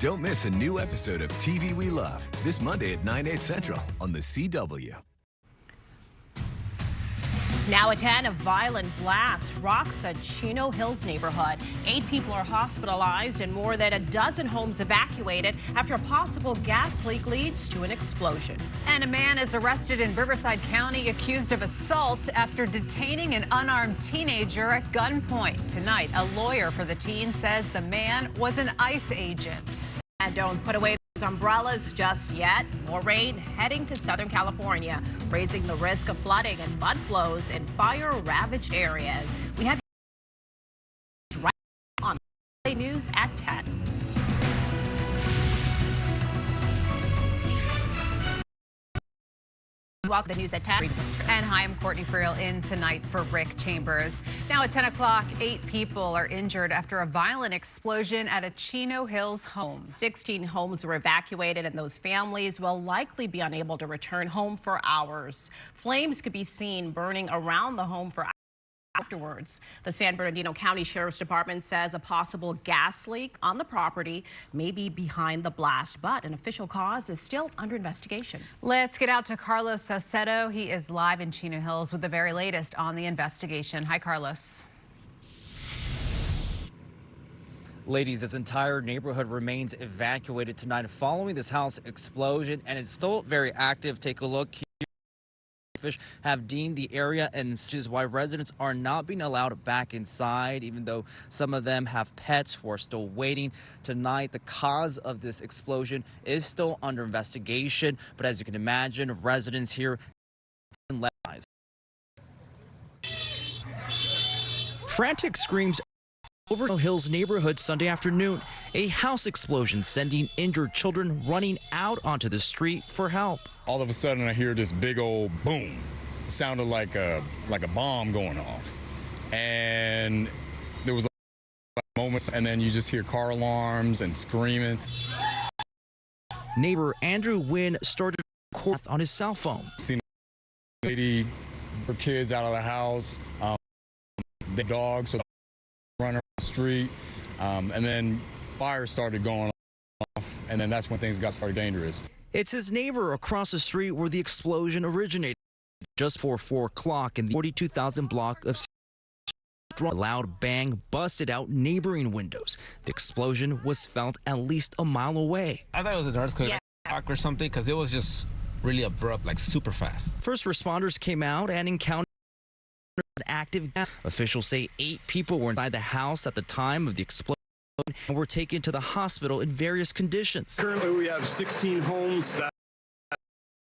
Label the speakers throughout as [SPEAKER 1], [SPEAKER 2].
[SPEAKER 1] Don't miss a new episode of TV We Love this Monday at 9, 8 Central on the CW.
[SPEAKER 2] Now at 10, a violent blast rocks a Chino Hills neighborhood. 8 people are hospitalized and more than a dozen homes evacuated after a possible gas leak leads to an explosion.
[SPEAKER 3] And a man is arrested in Riverside County accused of assault after detaining an unarmed teenager at gunpoint. Tonight, a lawyer for the teen says the man was an ICE agent.
[SPEAKER 2] And don't put away those umbrellas just yet. More rain heading to Southern California, raising the risk of flooding and mud flows in fire-ravaged areas. We have right on News at 10. Welcome to the news at 10.
[SPEAKER 3] And hi, I'm Courtney Friel in tonight for Rick Chambers. Now at 10 o'clock, 8 people are injured after a violent explosion at a Chino Hills home.
[SPEAKER 2] 16 homes were evacuated, and those families will likely be unable to return home for hours. Flames could be seen burning around the home for afterwards. The San Bernardino County Sheriff's Department says a possible gas leak on the property may be behind the blast, but an official cause is still under investigation.
[SPEAKER 3] Let's get out to Carlos Saucedo. He is live in Chino Hills with the very latest on the investigation. Hi, Carlos.
[SPEAKER 4] Ladies, this entire neighborhood remains evacuated tonight following this house explosion, and it's still very active. Take a look here. Have deemed the area, and this is why residents are not being allowed back inside, even though some of them have pets who are still waiting. Tonight, the cause of this explosion is still under investigation, but as you can imagine, residents here frantic screams over Chino Hills neighborhood Sunday afternoon. A house explosion sending injured children running out onto the street for help.
[SPEAKER 5] All of a sudden, I hear this big old boom. It sounded like a bomb going off, and there was a moment, and then you just hear car alarms and screaming.
[SPEAKER 4] Neighbor Andrew Wynn started recording on his cell phone.
[SPEAKER 5] Seen a lady, her kids out of the house, the dog, so running around the street, and then fire started going off, and then that's when things started dangerous.
[SPEAKER 4] It's his neighbor across the street where the explosion originated. Just before 4 o'clock in the 42,000 block of a loud bang busted out neighboring windows. The explosion was felt at least a mile away.
[SPEAKER 6] I thought it was an earthquake or something because it was just really abrupt, like super fast.
[SPEAKER 4] First responders came out and encountered an active gas. Officials say 8 people were inside the house at the time of the explosion and were taken to the hospital in various conditions.
[SPEAKER 7] Currently, we have 16 homes that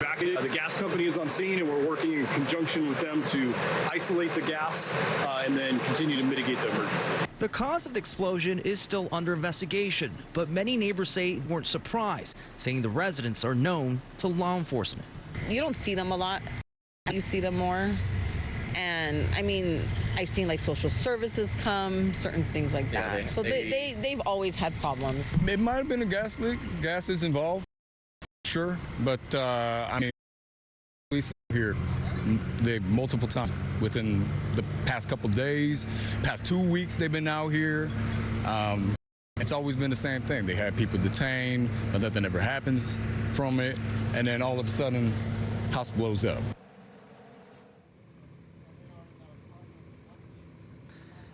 [SPEAKER 7] evacuated. The gas company is on scene, and we're working in conjunction with them to isolate the gas and then continue to mitigate the emergency.
[SPEAKER 4] The cause of the explosion is still under investigation, but many neighbors say they weren't surprised, saying the residents are known to law enforcement.
[SPEAKER 8] You don't see them a lot. You see them more. And I mean, I've seen like social services come, certain things like that. So they've always had problems.
[SPEAKER 5] It might have been a gas leak. Gas is involved, sure, but I mean, police here multiple times within the past couple days, past 2 weeks they've been out here. It's always been the same thing. They had people detained, but nothing ever happens from it, and then all of a sudden, house blows up.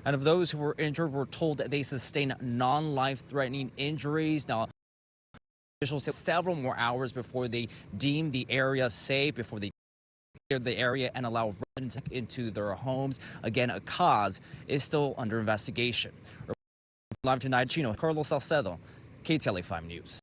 [SPEAKER 4] And of those who were injured were told that they sustained non-life-threatening injuries. Now, officials said several more hours before they deemed the area safe, before they cleared the area and allow residents into their homes. Again, a cause is still under investigation. Live tonight, Chino, Carlos Saucedo, KTLA 5 News.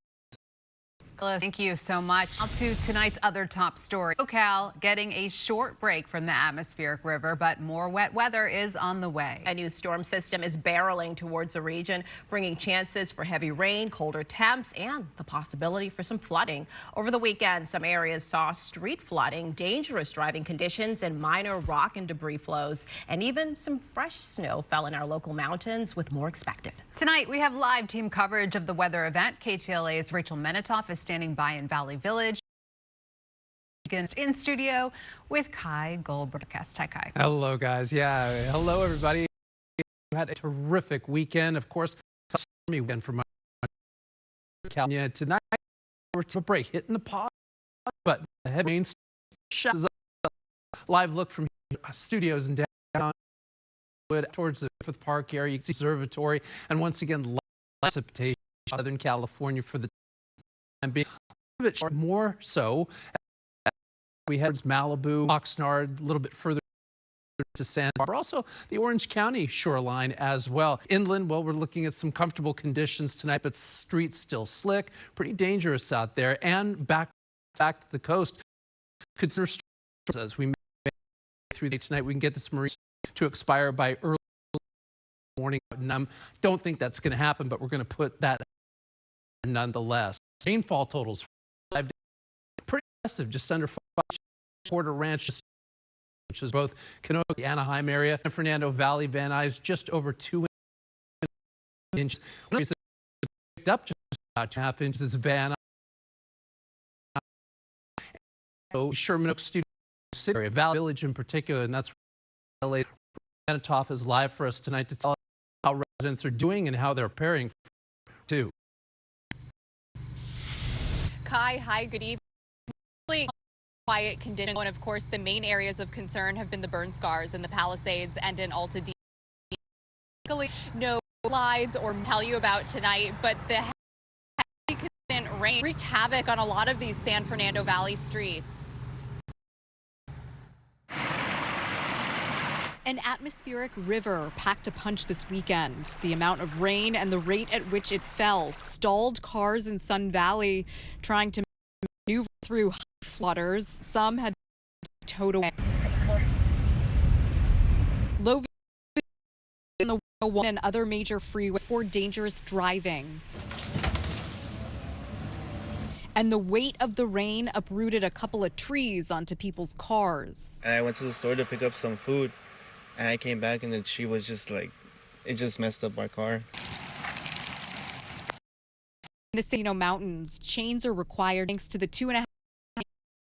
[SPEAKER 3] Thank you so much. Now to tonight's other top story. SoCal getting a short break from the atmospheric river, but more wet weather is on the way.
[SPEAKER 2] A new storm system is barreling towards the region, bringing chances for heavy rain, colder temps, and the possibility for some flooding. Over the weekend, some areas saw street flooding, dangerous driving conditions, and minor rock and debris flows. And even some fresh snow fell in our local mountains, with more expected.
[SPEAKER 3] Tonight, we have live team coverage of the weather event. KTLA's Rachel Menitoff is standing by in Valley Village. In studio with Kai Goldberg. Hi, Kai.
[SPEAKER 9] Hello, guys. Yeah, hello, everybody. We had a terrific weekend. Of course, a stormy weekend for my California tonight. We're to a break, hitting the pause button. The head main shots up. Live look from studios in downtown towards the Fifth Park area. You can see observatory, and once again, precipitation in Southern California for the time being. A bit more so. We head towards Malibu, Oxnard, a little bit further to Santa Barbara, also the Orange County shoreline as well. Inland, well, we're looking at some comfortable conditions tonight, but streets still slick, pretty dangerous out there. And back to the coast, consider as we make through the day tonight. We can get this marine to expire by early morning. And I don't think that's going to happen, but we're going to put that nonetheless. Rainfall totals 5 days, pretty impressive, just under 5 Porter Ranch, which is both Canoga, Anaheim area, San Fernando Valley, Van Nuys, just over 2 inches. Picked up just about 2.5 inches. Van Nuys, Sherman Oaks Studio City area, Valley Village in particular, and that's where LA Manitoff is live for us tonight to tell us how residents are doing and how they're preparing too.
[SPEAKER 10] Kai, hi, good evening. Quiet condition, and of course the main areas of concern have been the burn scars in the Palisades and in Altadena. No slides or tell you about tonight, but the heavy consistent rain wreaked havoc on a lot of these San Fernando Valley streets. An atmospheric river packed a punch this weekend. The amount of rain and the rate at which it fell stalled cars in Sun Valley trying to maneuver through flooders. Some had towed away. Low in the 101 and other major freeways for dangerous driving. And the weight of the rain uprooted a couple of trees onto people's cars.
[SPEAKER 11] I went to the store to pick up some food, and I came back and then she was just like, it just messed up my car.
[SPEAKER 10] In the Sino Mountains, chains are required thanks to the 2.5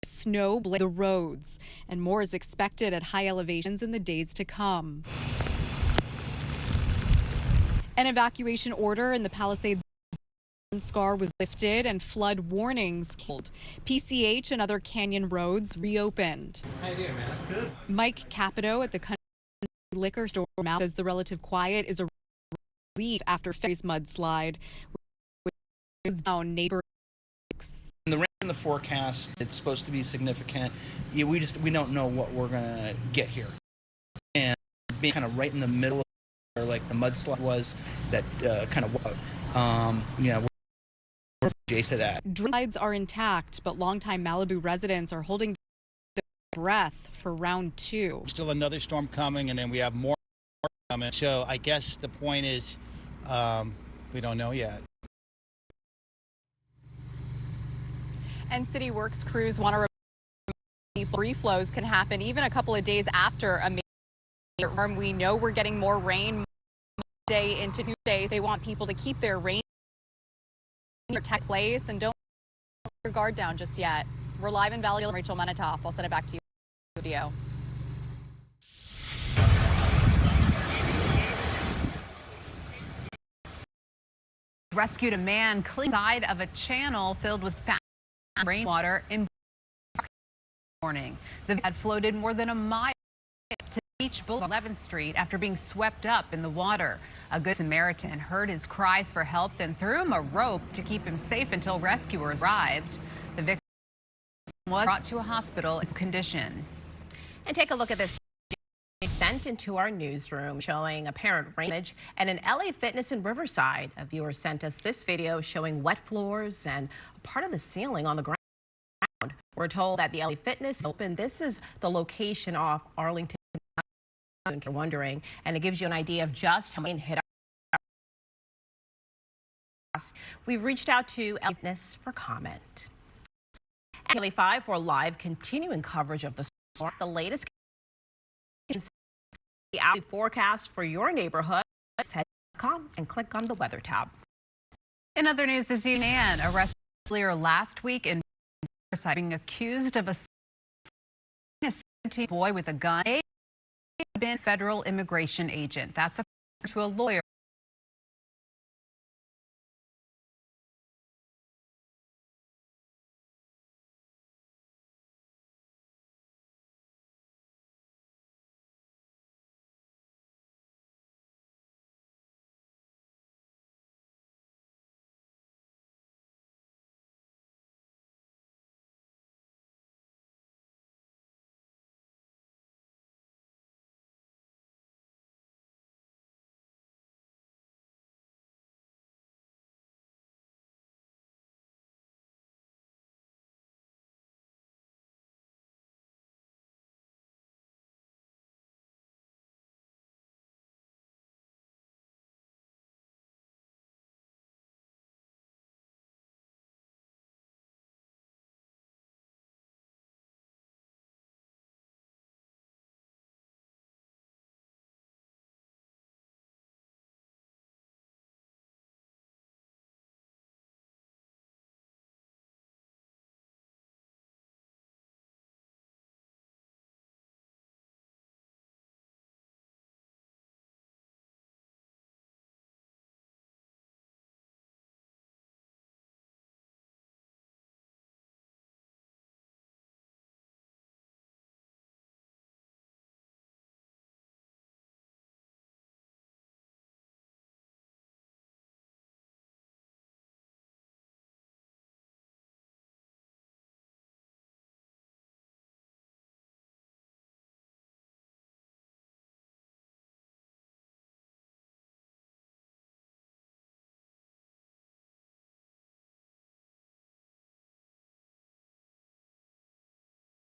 [SPEAKER 10] snow blade the roads, and more is expected at high elevations in the days to come. An evacuation order in the Palisades scar was lifted and flood warnings killed. PCH and other canyon roads reopened.
[SPEAKER 12] How you doing, man? Good.
[SPEAKER 10] Mike Capito at the Country Liquor Store mouth says the relative quiet is a relief after February's mudslide, which was down neighbor.
[SPEAKER 12] The rain in the forecast, it's supposed to be significant. Yeah, we don't know what we're gonna get here, and being kind of right in the middle of where like the mudslide was, that kind of we're adjacent to that.
[SPEAKER 10] Slides are intact, but longtime Malibu residents are holding their breath for round 2.
[SPEAKER 13] Still another storm coming, and then we have more coming. So I guess the point is, we don't know yet.
[SPEAKER 10] And city works crews want to remind reflows can happen even a couple of days after a major storm. We know we're getting more rain Monday into Tuesday. They want people to keep their rain protect place and don't let your guard down just yet. We're live in Valley. Rachel Manitoff. I'll send it back to you in the studio.
[SPEAKER 3] Rescued a man clean side of a channel filled with rainwater in morning. The van had floated more than a mile to Beach Boulevard 11th Street after being swept up in the water. A Good Samaritan heard his cries for help, then threw him a rope to keep him safe until rescuers arrived. The victim was brought to a hospital in condition.
[SPEAKER 2] And take a look at this sent into our newsroom showing apparent rain damage at an LA Fitness in Riverside. A viewer sent us this video showing wet floors and part of the ceiling on the ground. We're told that the LA Fitness open. This is the location off Arlington, if you're wondering, and it gives you an idea of just how rain hit us. We've reached out to LA Fitness for comment. At LA 5 for live continuing coverage of the storm. The latest the forecast for your neighborhood. Head.com and click on the weather tab.
[SPEAKER 3] In other news this evening, man arrested earlier last week in Riverside being accused of a 17-year-old boy with a gun. Been federal immigration agent. That's according to a lawyer.